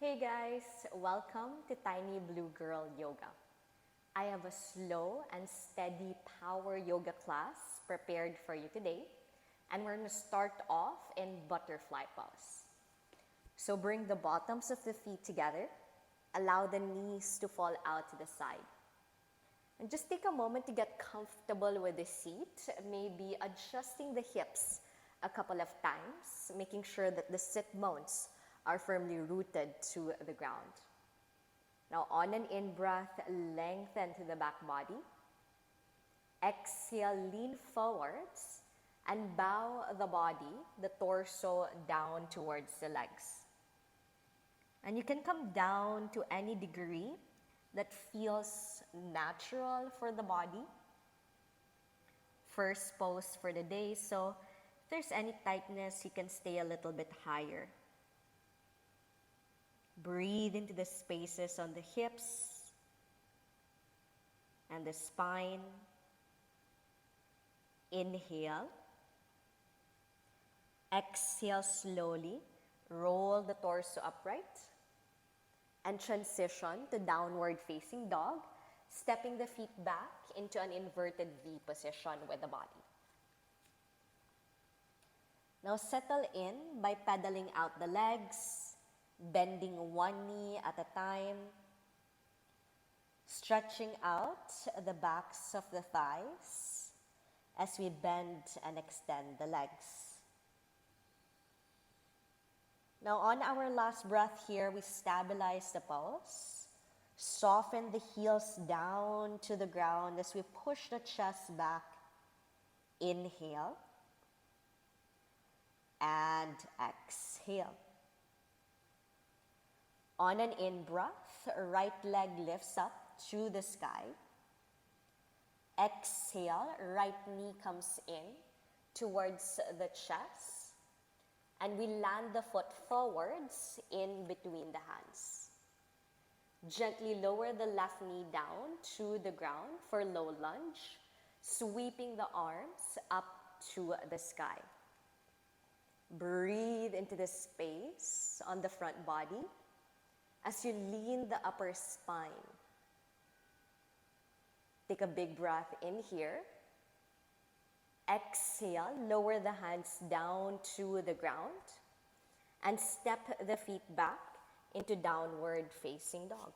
Hey guys, welcome to Tiny Blue Girl Yoga. I have a slow and steady power yoga class prepared for you today, and we're going to start off in butterfly pose. So bring the bottoms of the feet together, allow the knees to fall out to the side. And just take a moment to get comfortable with the seat, maybe adjusting the hips a couple of times, making sure that the sit bones are firmly rooted to the ground. Now on an in-breath, lengthen to the back body. Exhale, lean forwards and bow the body, the torso down towards the legs. And you can come down to any degree that feels natural for the body. First pose for the day, so if there's any tightness, you can stay a little bit higher. Breathe into the spaces on the hips and the spine. Inhale. Exhale slowly. Roll the torso upright. And transition to downward facing dog, stepping the feet back into an inverted V position with the body. Now settle in by pedaling out the legs, bending one knee at a time, stretching out the backs of the thighs as we bend and extend the legs. Now on our last breath here, we stabilize the pose, soften the heels down to the ground as we push the chest back. Inhale and exhale. On an in-breath, right leg lifts up to the sky. Exhale, right knee comes in towards the chest. And we land the foot forwards in between the hands. Gently lower the left knee down to the ground for low lunge, sweeping the arms up to the sky. Breathe into the space on the front body as you lean the upper spine. Take a big breath in here. Exhale, lower the hands down to the ground and step the feet back into downward facing dog.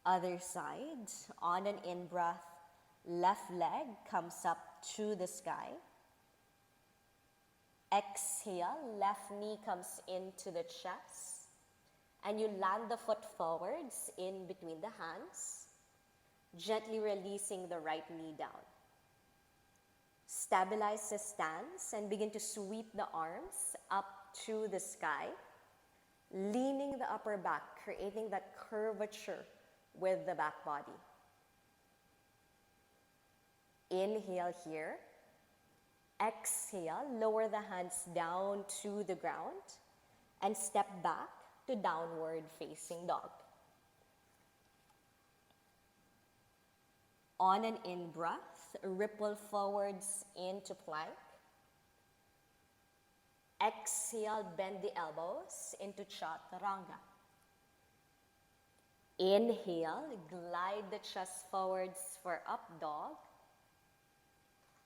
Other side, on an in-breath, left leg comes up to the sky. Exhale, left knee comes into the chest and you land the foot forwards in between the hands, gently releasing the right knee down. Stabilize the stance and begin to sweep the arms up to the sky, leaning the upper back, creating that curvature with the back body. Inhale here. Exhale, lower the hands down to the ground and step back to downward facing dog. On an in-breath, ripple forwards into plank. Exhale, bend the elbows into chaturanga. Inhale, glide the chest forwards for up dog.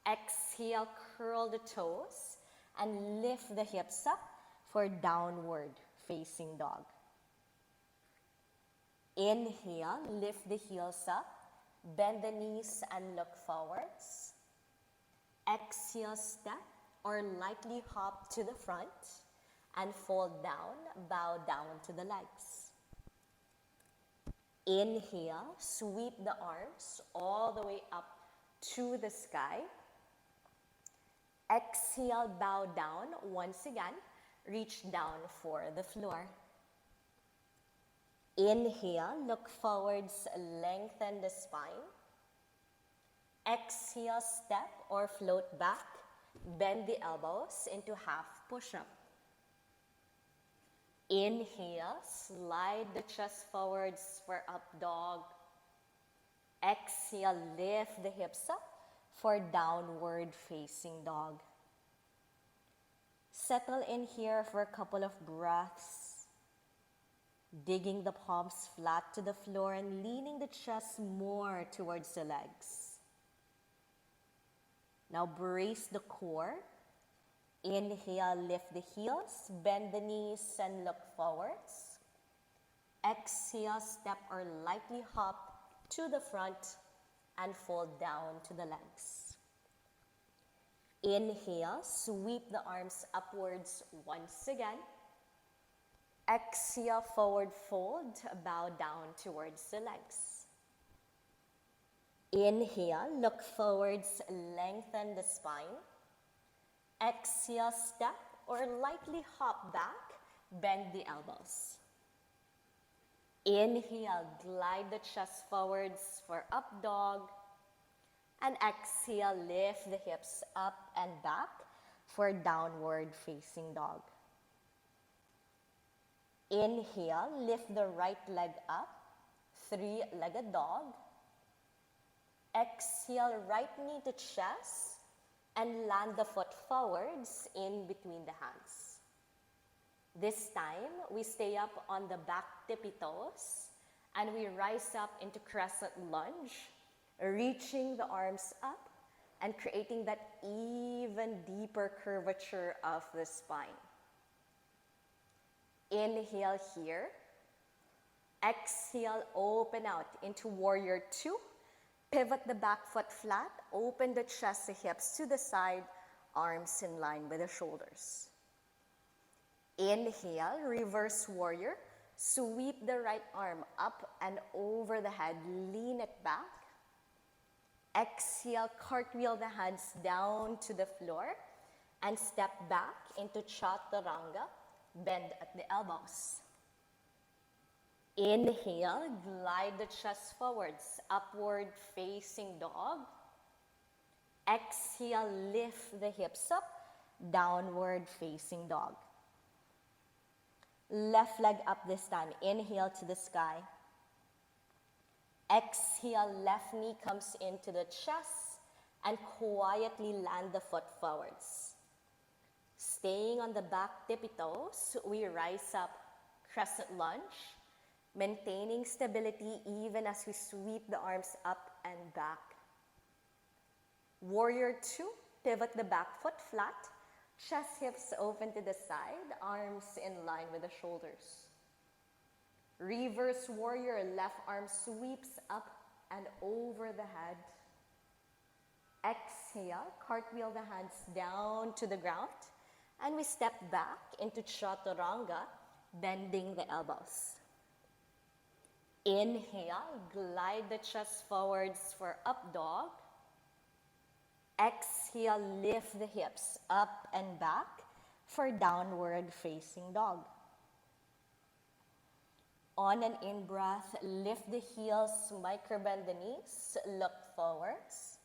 Exhale, curl the toes and lift the hips up for downward facing dog. Inhale, lift the heels up, bend the knees and look forwards. Exhale, step or lightly hop to the front and fold down, bow down to the legs. Inhale, sweep the arms all the way up to the sky. Exhale, bow down once again, reach down for the floor. Inhale, look forwards, lengthen the spine. Exhale, step or float back, bend the elbows into half push-up. Inhale, slide the chest forwards for up dog. Exhale, lift the hips up for downward facing dog. Settle in here for a couple of breaths, digging the palms flat to the floor and leaning the chest more towards the legs. Now brace the core. Inhale, lift the heels, bend the knees and look forwards. Exhale, step or lightly hop to the front and fold down to the legs. Inhale, sweep the arms upwards once again. Exhale, forward fold, bow down towards the legs. Inhale, look forwards, lengthen the spine. Exhale, step or lightly hop back, bend the elbows. Inhale, glide the chest forwards for up dog. And exhale, lift the hips up and back for downward facing dog. Inhale, lift the right leg up, three-legged dog. Exhale, right knee to chest and land the foot forwards in between the hands. This time, we stay up on the back tippy toes and we rise up into crescent lunge, reaching the arms up and creating that even deeper curvature of the spine. Inhale here. Exhale, open out into warrior two. Pivot the back foot flat, open the chest, the hips to the side, arms in line with the shoulders. Inhale, reverse warrior. Sweep the right arm up and over the head, lean it back. Exhale, cartwheel the hands down to the floor and step back into Chaturanga, bend at the elbows. Inhale, glide the chest forwards, upward facing dog. Exhale, lift the hips up, downward facing dog. Left leg up this time, inhale to the sky. Exhale, left knee comes into the chest and quietly land the foot forwards. Staying on the back tippy toes, we rise up, crescent lunge, maintaining stability even as we sweep the arms up and back. Warrior two, pivot the back foot flat, chest hips open to the side, arms in line with the shoulders. Reverse warrior, left arm sweeps up and over the head. Exhale, cartwheel the hands down to the ground, and we step back into Chaturanga, bending the elbows. Inhale, glide the chest forwards for up dog. Exhale, lift the hips up and back for downward facing dog. On an in-breath, lift the heels, micro-bend the knees, look forwards.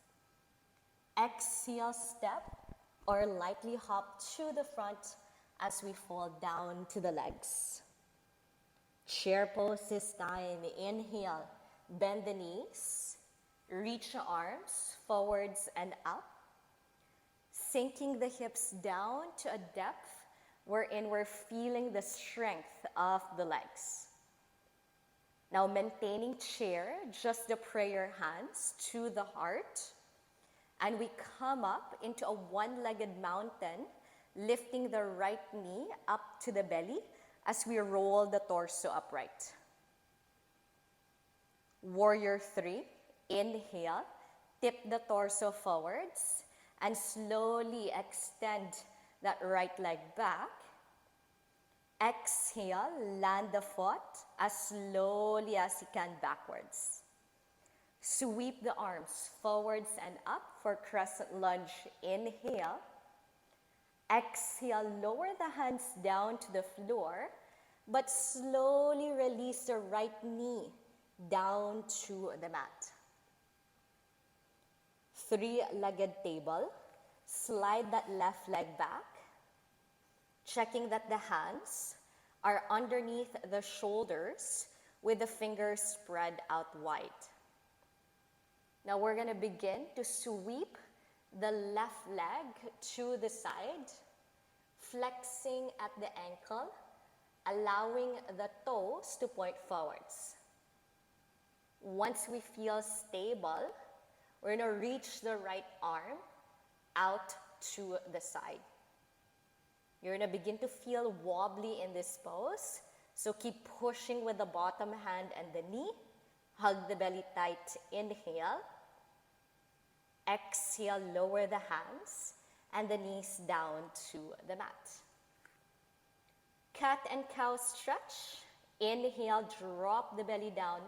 Exhale, step or lightly hop to the front as we fall down to the legs. Chair pose this time. Inhale, bend the knees, reach the arms forwards and up, sinking the hips down to a depth wherein we're feeling the strength of the legs. Now maintaining chair, just the prayer hands to the heart, and we come up into a one-legged mountain, lifting the right knee up to the belly as we roll the torso upright. Warrior three, inhale, tip the torso forwards, and slowly extend that right leg back. Exhale, land the foot as slowly as you can backwards. Sweep the arms forwards and up for crescent lunge. Inhale. Exhale, lower the hands down to the floor, but slowly release the right knee down to the mat. Three-legged table. Slide that left leg back, checking that the hands are underneath the shoulders with the fingers spread out wide. Now we're going to begin to sweep the left leg to the side, flexing at the ankle, allowing the toes to point forwards. Once we feel stable, we're going to reach the right arm out to the side. You're going to begin to feel wobbly in this pose, so keep pushing with the bottom hand and the knee. Hug the belly tight, inhale. Exhale, lower the hands and the knees down to the mat. Cat and cow stretch. Inhale, drop the belly down,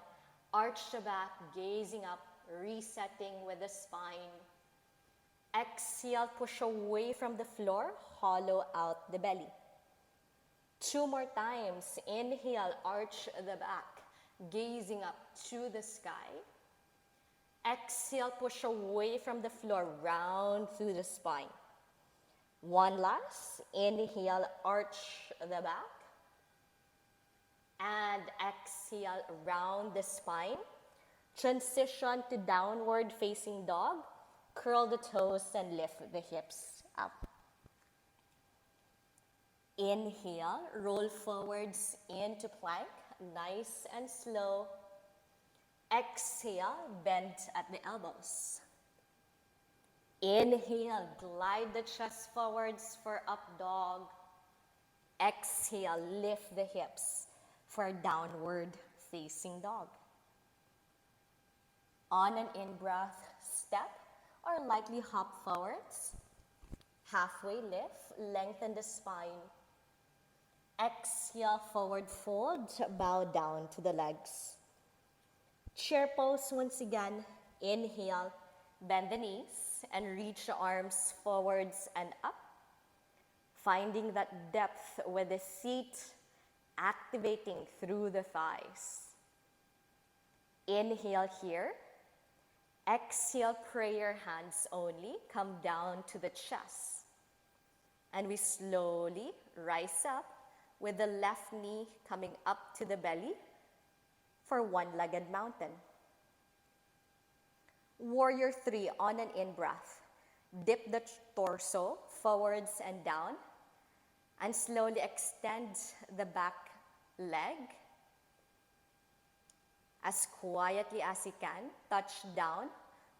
arch the back, gazing up, resetting with the spine. Exhale, push away from the floor, hollow out the belly. 2 more times. Inhale, arch the back, gazing up to the sky. Exhale, push away from the floor, round through the spine. 1 last. Inhale, arch the back. And exhale, round the spine. Transition to downward facing dog. Curl the toes and lift the hips up. Inhale, roll forwards into plank, nice and slow. Exhale, bend at the elbows. Inhale, glide the chest forwards for up dog. Exhale, lift the hips for downward facing dog. On an in-breath, step or lightly hop forwards. Halfway lift, lengthen the spine. Exhale, forward fold, bow down to the legs. Chair pose once again. Inhale, bend the knees and reach the arms forwards and up. Finding that depth with the seat, activating through the thighs. Inhale here. Exhale, prayer hands only. Come down to the chest. And we slowly rise up with the left knee coming up to the belly for one-legged mountain. Warrior 3 on an in-breath. Dip the torso forwards and down and slowly extend the back leg. As quietly as you can, touch down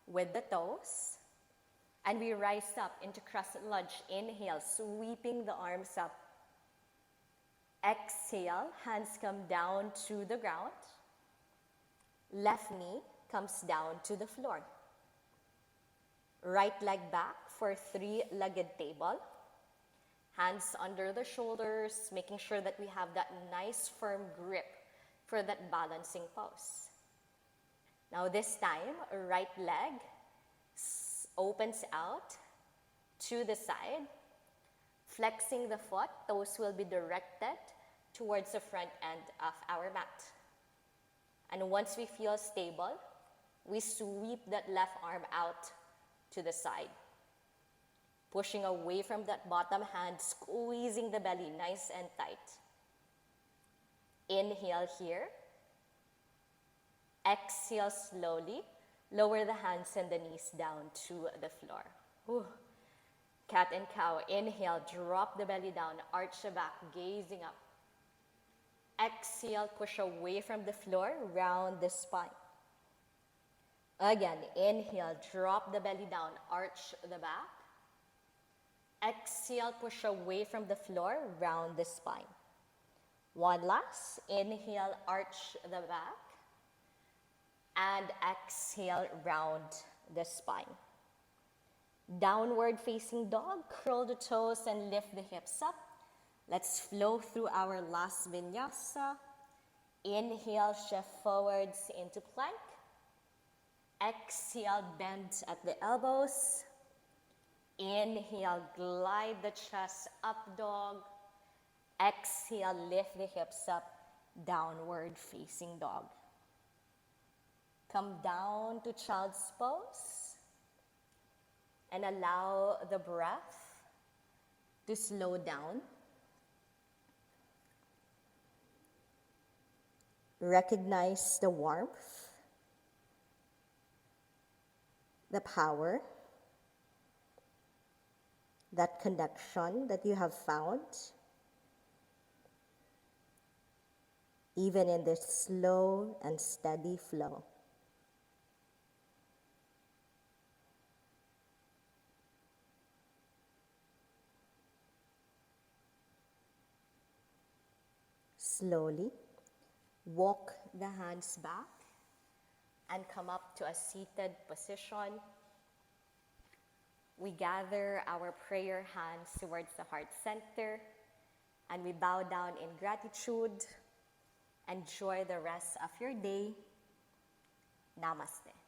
with the toes. And we rise up into crescent lunge. Inhale, sweeping the arms up. Exhale, hands come down to the ground. Left knee comes down to the floor. Right leg back for 3-legged table. Hands under the shoulders, making sure that we have that nice firm grip for that balancing pose. Now this time, right leg opens out to the side. Flexing the foot, toes will be directed towards the front end of our mat. And once we feel stable, we sweep that left arm out to the side. Pushing away from that bottom hand, squeezing the belly nice and tight. Inhale here. Exhale slowly. Lower the hands and the knees down to the floor. Whew. Cat and cow. Inhale, drop the belly down, arch the back, gazing up. Exhale, push away from the floor, round the spine. Again, inhale, drop the belly down, arch the back. Exhale, push away from the floor, round the spine. One last. Inhale, arch the back. And exhale, round the spine. Downward facing dog, curl the toes and lift the hips up. Let's flow through our last vinyasa. Inhale, shift forwards into plank. Exhale, bend at the elbows. Inhale, glide the chest up dog. Exhale, lift the hips up, downward facing dog. Come down to child's pose and allow the breath to slow down. Recognize the warmth, the power, that connection that you have found, even in this slow and steady flow. Slowly walk the hands back and come up to a seated position. We gather our prayer hands towards the heart center and we bow down in gratitude. Enjoy the rest of your day. Namaste.